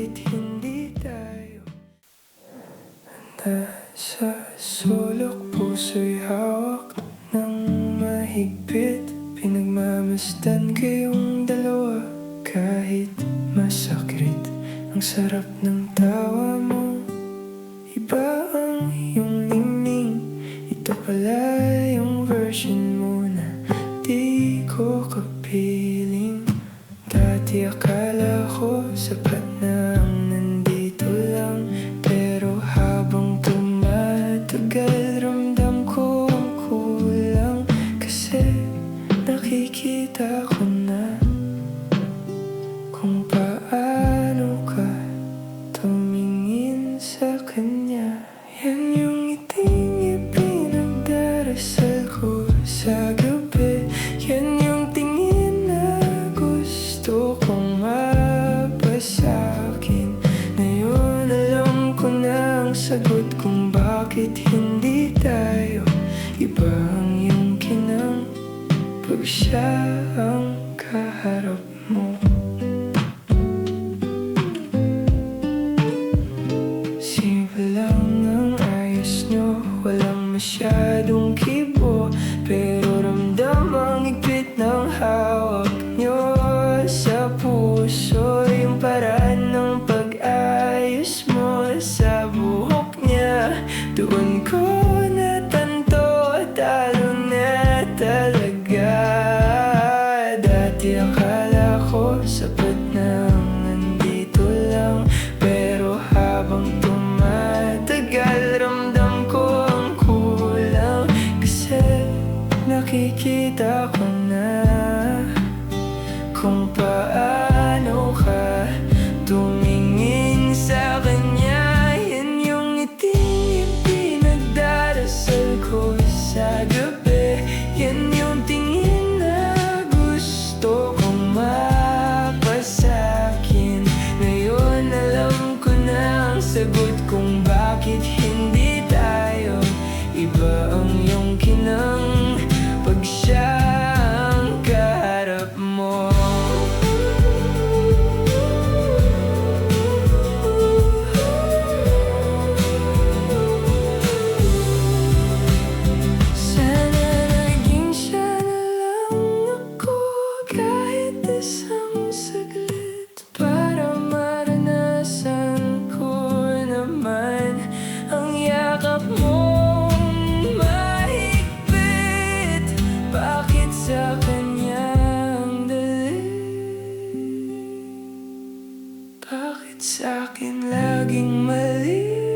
bakit hindi tayo nasa sulok, puso'y hawak ng mahigpit. Pinagmamasdan kayong dalawa kahit masakrit. Ang sarap ng tawa mo, iba ang iyong ningning. Ito pala yung version mo na di ko kapiling. Dati akala ko sapat na ang nandito lang, pero habang tumatagal ramdam ko ang kulang. Kasi nakikita ko na kung paano ka tumingin sa kanya. Yan yung ngiting ipinagdarasal ko sa gabi. Yan yung tingin na gusto kong mapasakin. Ngayon alam ko na ang sagot kung bakit hindi tayo. Iba ang iyong kinang pag siya ang kaharap mo. Simple lang ang ayos nyo, walang masyadong kibo, pero ramdam ang higpit ng hawak nyo sa puso. Yung paraan ng pag-ayos mo sa buhok niya, doon ko natanto, talo na talaga. Dati akala ko sapat na ang nandito lang, pero habang tumatagal ramdam ko ang kulang. Kasi nakikita ko na kung paano ka tumingin sa kanya. Yan yung ngiting ipinagdarasal ko sa gabi. Yan yung tingin na gusto kong mapasakin. Ngayon alam ko na ang sagot kung bakit hindi tayo. Iba ang iyong kinang pag siya ang kaharap mo. Sana naging siya na lang ako kahit isang saglit, para maranasan ko naman ang yakap mong mahigpit. Bakit sa kanya ang dali? Bakit sa akin laging mali?